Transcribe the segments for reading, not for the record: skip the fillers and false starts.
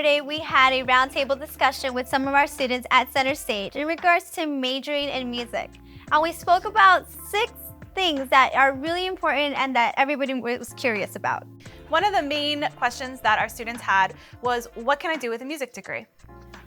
Saturday, we had a roundtable discussion with some of our students at Center Stage in regards to majoring in music. And we spoke about 6 things that are really important and that everybody was curious about. One of the main questions that our students had was, what can I do with a music degree?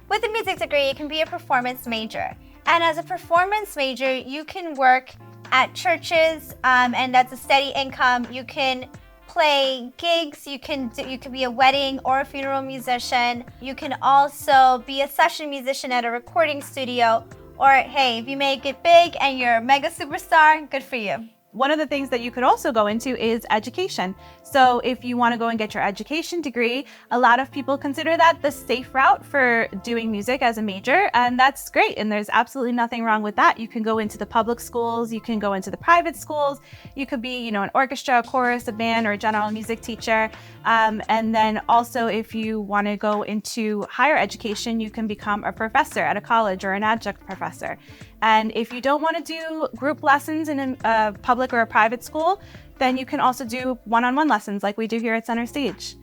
With a music degree, you can be a performance major. And as a performance major, you can work at churches, and that's a steady income. You can play gigs, you can be a wedding or a funeral musician. You can also be a session musician at a recording studio. Or hey, if you make it big and you're a mega superstar, good for you. One of the things that you could also go into is education. So if you want to go and get your education degree, a lot of people consider that the safe route for doing music as a major, and that's great. And there's absolutely nothing wrong with that. You can go into the public schools, you can go into the private schools, you could be, an orchestra, a chorus, a band, or a general music teacher. And then also if you want to go into higher education, you can become a professor at a college or an adjunct professor. And if you don't want to do group lessons in a public or a private school, then you can also do one-on-one lessons like we do here at Center Stage.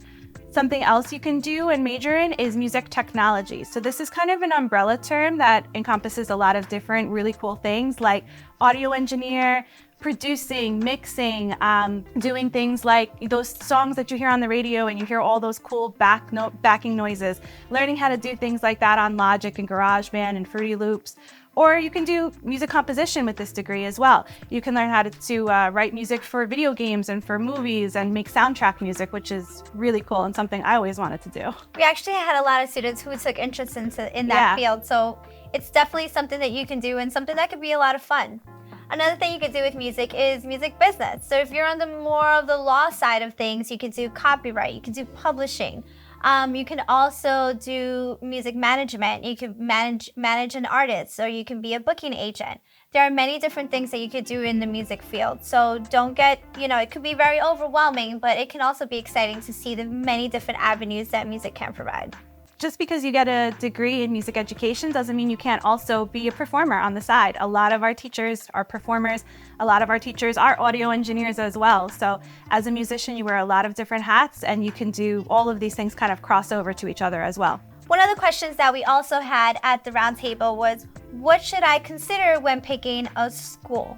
Something else you can do and major in is music technology. So this is kind of an umbrella term that encompasses a lot of different really cool things like audio engineer, producing, mixing, doing things like those songs that you hear on the radio and you hear all those cool backing noises, learning how to do things like that on Logic and GarageBand and Fruity Loops. Or you can do music composition with this degree as well. You can learn how to write music for video games and for movies and make soundtrack music, which is really cool and something I always wanted to do. We actually had a lot of students who took interest in that field, so it's definitely something that you can do and something that could be a lot of fun. Another thing you could do with music is music business. So if you're on the more of the law side of things, you can do copyright, you can do publishing. You can also do music management. You can manage an artist, or you can be a booking agent. There are many different things that you could do in the music field. So don't get, it could be very overwhelming, but it can also be exciting to see the many different avenues that music can provide. Just because you get a degree in music education doesn't mean you can't also be a performer on the side. A lot of our teachers are performers. A lot of our teachers are audio engineers as well. So as a musician, you wear a lot of different hats and you can do all of these things kind of cross over to each other as well. One of the questions that we also had at the roundtable was, what should I consider when picking a school?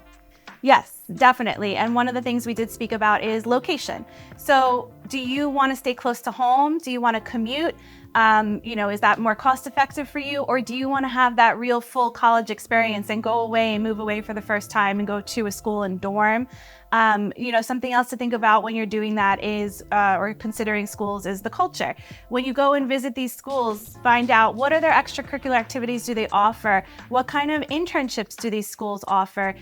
Yes, definitely. And one of the things we did speak about is location. So do you want to stay close to home? Do you want to commute? Is that more cost effective for you? Or do you want to have that real full college experience and go away and move away for the first time and go to a school and dorm? Something else to think about when you're doing that is, or considering schools, is the culture. When you go and visit these schools, find out what are their extracurricular activities do they offer? What kind of internships do these schools offer?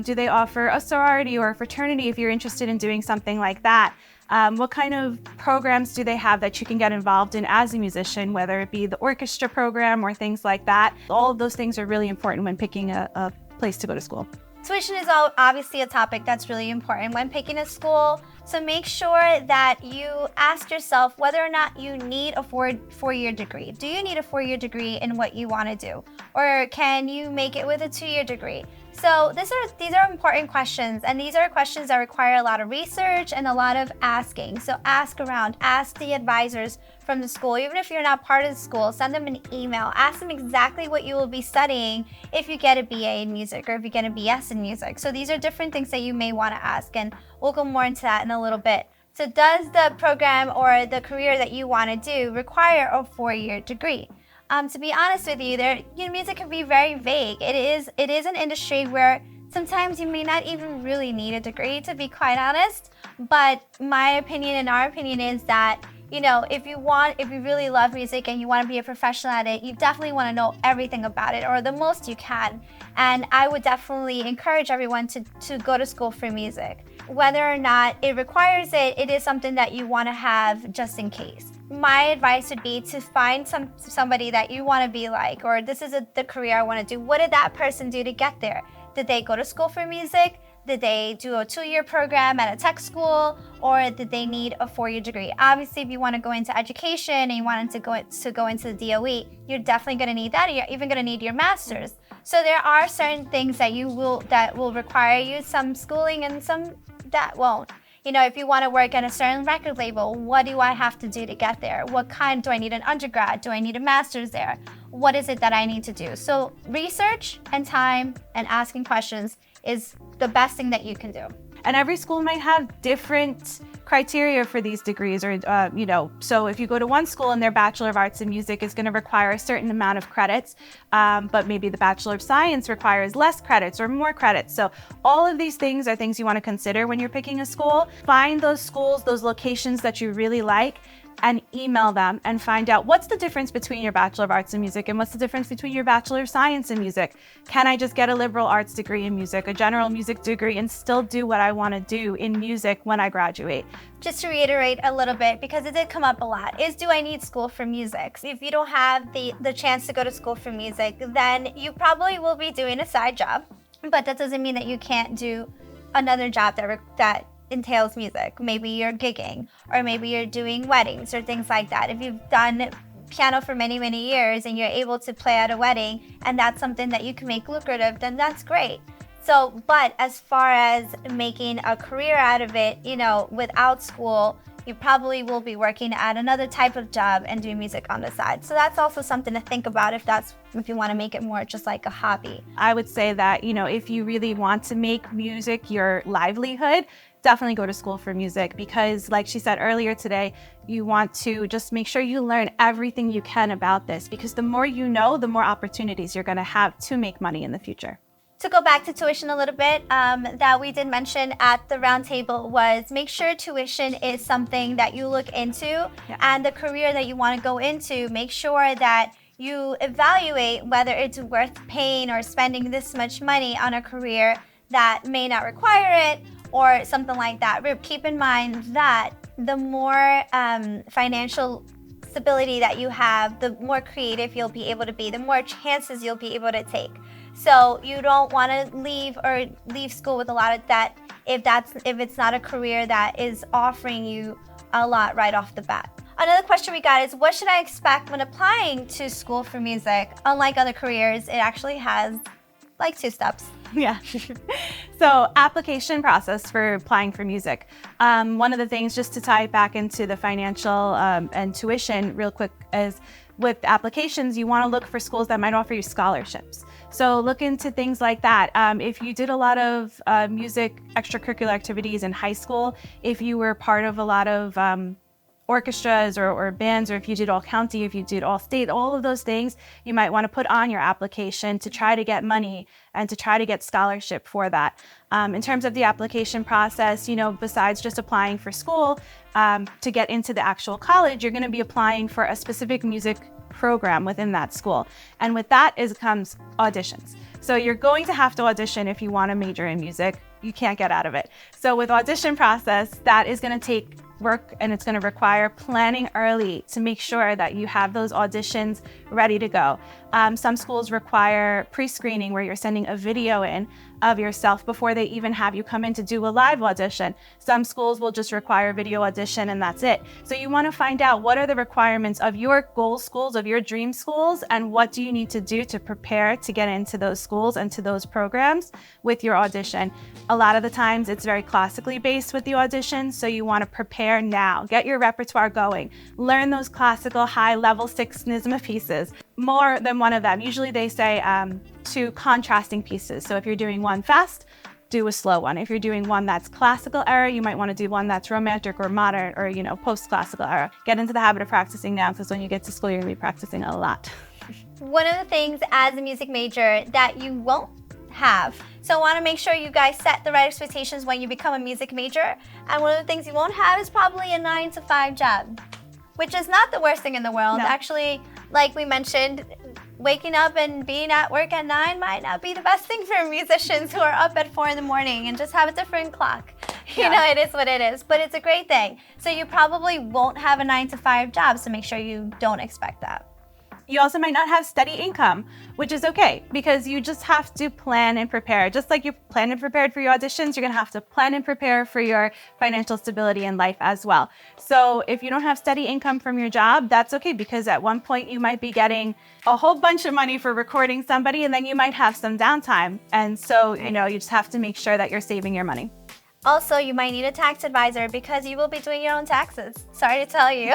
Do they offer a sorority or a fraternity if you're interested in doing something like that? What kind of programs do they have that you can get involved in as a musician, whether it be the orchestra program or things like that? All of those things are really important when picking a place to go to school. Tuition is obviously a topic that's really important when picking a school. So make sure that you ask yourself whether or not you need a four-year degree. Do you need a 4-year degree in what you want to do? Or can you make it with a 2-year degree? So these are important questions, and these are questions that require a lot of research and a lot of asking. So ask around, ask the advisors from the school. Even if you're not part of the school, send them an email. Ask them exactly what you will be studying if you get a BA in music or if you get a BS in music. So these are different things that you may want to ask, and we'll go more into that in a little bit. So does the program or the career that you want to do require a 4-year degree? To be honest with you, music can be very vague. It is an industry where sometimes you may not even really need a degree, to be quite honest. But my opinion and our opinion is that, if you really love music and you want to be a professional at it, you definitely want to know everything about it, or the most you can. And I would definitely encourage everyone to go to school for music. Whether or not it requires it, it is something that you want to have just in case. My advice would be to find somebody that you want to be like, or this is the career I want to do. What did that person do to get there? Did they go to school for music? Did they do a 2-year program at a tech school, or did they need a 4-year degree? Obviously, if you want to go into education and you wanted to go into the DOE, you're definitely going to need that, or you're even going to need your master's. So there are certain things that will require you some schooling and some that won't. If you want to work at a certain record label, what do I have to do to get there? What kind? Do I need an undergrad? Do I need a master's there? What is it that I need to do? So research and time and asking questions is the best thing that you can do. And every school might have different criteria for these degrees, or, so if you go to one school and their Bachelor of Arts in Music is going to require a certain amount of credits, but maybe the Bachelor of Science requires less credits or more credits. So all of these things are things you want to consider when you're picking a school. Find those schools, those locations that you really like, and email them and find out what's the difference between your Bachelor of Arts in Music and what's the difference between your Bachelor of Science in Music. Can I just get a liberal arts degree in music, a general music degree, and still do what I want to do in music when I graduate? Just to reiterate a little bit, because it did come up a lot, is do I need school for music? If you don't have the chance to go to school for music, then you probably will be doing a side job, but that doesn't mean that you can't do another job that entails music. Maybe you're gigging, or maybe you're doing weddings or things like that. If you've done piano for many, many years and you're able to play at a wedding and that's something that you can make lucrative, then that's great. So, but as far as making a career out of it, without school, you probably will be working at another type of job and doing music on the side. So that's also something to think about if you want to make it more just like a hobby. I would say that, if you really want to make music your livelihood, definitely go to school for music, because like she said earlier today, you want to just make sure you learn everything you can about this, because the more you know, the more opportunities you're going to have to make money in the future. To go back to tuition a little bit, that we did mention at the roundtable was make sure tuition is something that you look into, and the career that you want to go into, make sure that you evaluate whether it's worth paying or spending this much money on a career that may not require it, or something like that. Keep in mind that the more financial stability that you have, the more creative you'll be able to be, the more chances you'll be able to take. So you don't want to leave school with a lot of debt if it's not a career that is offering you a lot right off the bat. Another question we got is, what should I expect when applying to school for music? Unlike other careers, it actually has like 2 steps. Yeah. So application process for applying for music. One of the things, just to tie it back into the financial and tuition real quick, is with applications, you want to look for schools that might offer you scholarships. So look into things like that. If you did a lot of music extracurricular activities in high school, if you were part of a lot of orchestras or bands, or if you did all county, if you did all state, all of those things, you might want to put on your application to try to get money and to try to get scholarship for that. In terms of the application process, besides just applying for school, to get into the actual college, you're going to be applying for a specific music program within that school. And with that comes auditions. So you're going to have to audition if you want to major in music. You can't get out of it. So with audition process, that is going to take work, and it's going to require planning early to make sure that you have those auditions ready to go. Some schools require pre-screening, where you're sending a video in of yourself before they even have you come in to do a live audition. Some schools will just require video audition and that's it. So you want to find out what are the requirements of your goal schools, of your dream schools, and what do you need to do to prepare to get into those schools and to those programs with your audition. A lot of the times it's very classically based with the audition, so you want to prepare now. Get your repertoire going. Learn those classical high-level six-nisma pieces, more than one of them. Usually they say 2 contrasting pieces. So if you're doing one fast, do a slow one. If you're doing one that's classical era, you might want to do one that's romantic or modern or, post-classical era. Get into the habit of practicing now, because when you get to school, you're going to be practicing a lot. One of the things as a music major that you won't have. So I want to make sure you guys set the right expectations when you become a music major. And one of the things you won't have is probably a 9-to-5 job, which is not the worst thing in the world. No. Actually, like we mentioned, waking up and being at work at 9 might not be the best thing for musicians who are up at 4 in the morning and just have a different clock. Yeah. It is what it is, but it's a great thing. So you probably won't have a 9-to-5 job, so make sure you don't expect that. You also might not have steady income, which is okay, because you just have to plan and prepare. Just like you plan and prepared for your auditions, you're going to have to plan and prepare for your financial stability in life as well. So if you don't have steady income from your job, that's okay, because at one point you might be getting a whole bunch of money for recording somebody, and then you might have some downtime. And so, you just have to make sure that you're saving your money. Also, you might need a tax advisor because you will be doing your own taxes. Sorry to tell you.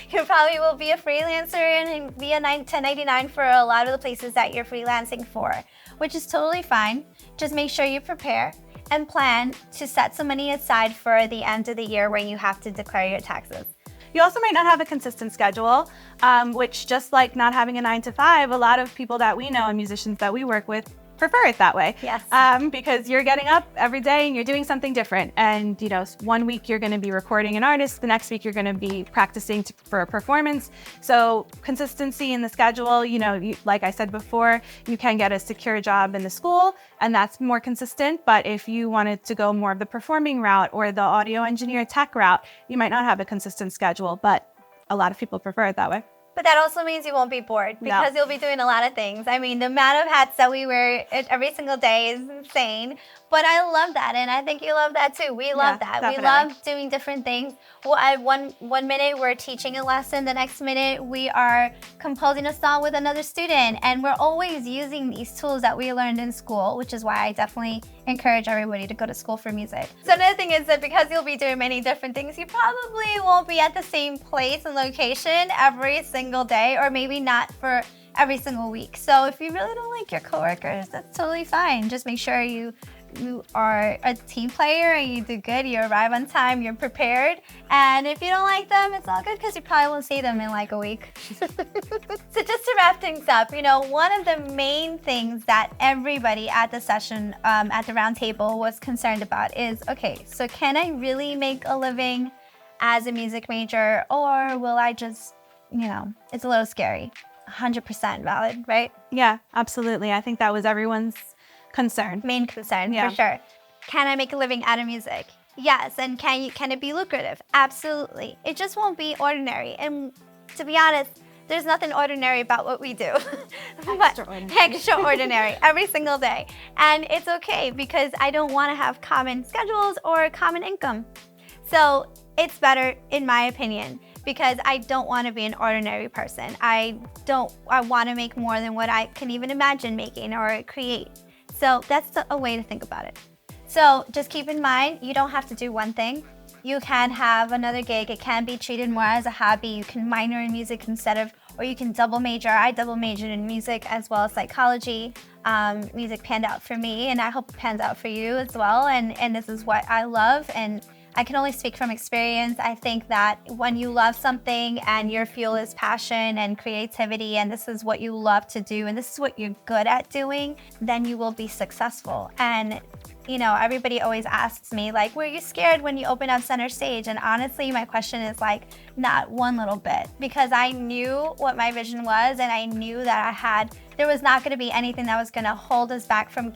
You probably will be a freelancer and be a 1099 for a lot of the places that you're freelancing for, which is totally fine. Just make sure you prepare and plan to set some money aside for the end of the year when you have to declare your taxes. You also might not have a consistent schedule, which just like not having a 9 to 5, a lot of people that we know and musicians that we work with prefer it that way. Yes. Because you're getting up every day and you're doing something different. And, you know, one week you're going to be recording an artist, the next week you're going to be practicing for a performance. So consistency in the schedule, you know, like I said before, you can get a secure job in the school and that's more consistent. But if you wanted to go more of the performing route or the audio engineer tech route, you might not have a consistent schedule, but a lot of people prefer it that way. But that also means you won't be bored because you'll be doing a lot of things. I mean, the amount of hats that we wear every single day is insane. But I love that, and I think you love that too. We love that. Definitely. We love doing different things. Well, one minute we're teaching a lesson, the next minute we are composing a song with another student, and we're always using these tools that we learned in school, which is why I definitely encourage everybody to go to school for music. So another thing is that because you'll be doing many different things, you probably won't be at the same place and location every single day, or maybe not for every single week. So if you really don't like your coworkers, that's totally fine. Just make sure you are a team player and you do good, you arrive on time, you're prepared. And if you don't like them, it's all good because you probably won't see them in like a week. So just to wrap things up, you know, one of the main things that everybody at the session, at the round table was concerned about is, okay, so can I really make a living as a music major, or will I just, you know, it's a little scary. 100% valid, right? Yeah, absolutely. I think that was everyone's concern. Main concern, for sure. Can I make a living out of music? Yes. And can it be lucrative? Absolutely. It just won't be ordinary. And to be honest, there's nothing ordinary about what we do. Extraordinary every single day. And it's okay because I don't want to have common schedules or common income. So it's better, in my opinion, because I don't want to be an ordinary person. I want to make more than what I can even imagine making or create. So that's a way to think about it. So just keep in mind, you don't have to do one thing. You can have another gig. It can be treated more as a hobby. You can minor in music or you can double major. I double majored in music as well as psychology. Music panned out for me, and I hope it pans out for you as well. And this is what I love, and I can only speak from experience. I think that when you love something and your fuel is passion and creativity, and this is what you love to do, and this is what you're good at doing, then you will be successful. And you know, everybody always asks me, like, were you scared when you opened up center stage? And honestly, my question is like, not one little bit, because I knew what my vision was, and I knew that there was not gonna be anything that was gonna hold us back from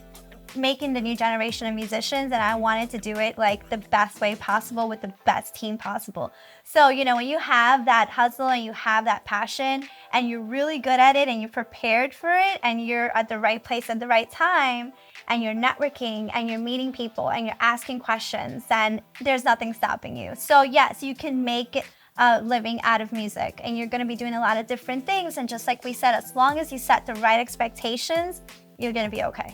making the new generation of musicians, and I wanted to do it like the best way possible with the best team possible. So, you know, when you have that hustle and you have that passion and you're really good at it and you're prepared for it and you're at the right place at the right time and you're networking and you're meeting people and you're asking questions, then there's nothing stopping you. So yes, you can make a living out of music, and you're going to be doing a lot of different things. And just like we said, as long as you set the right expectations, you're going to be okay.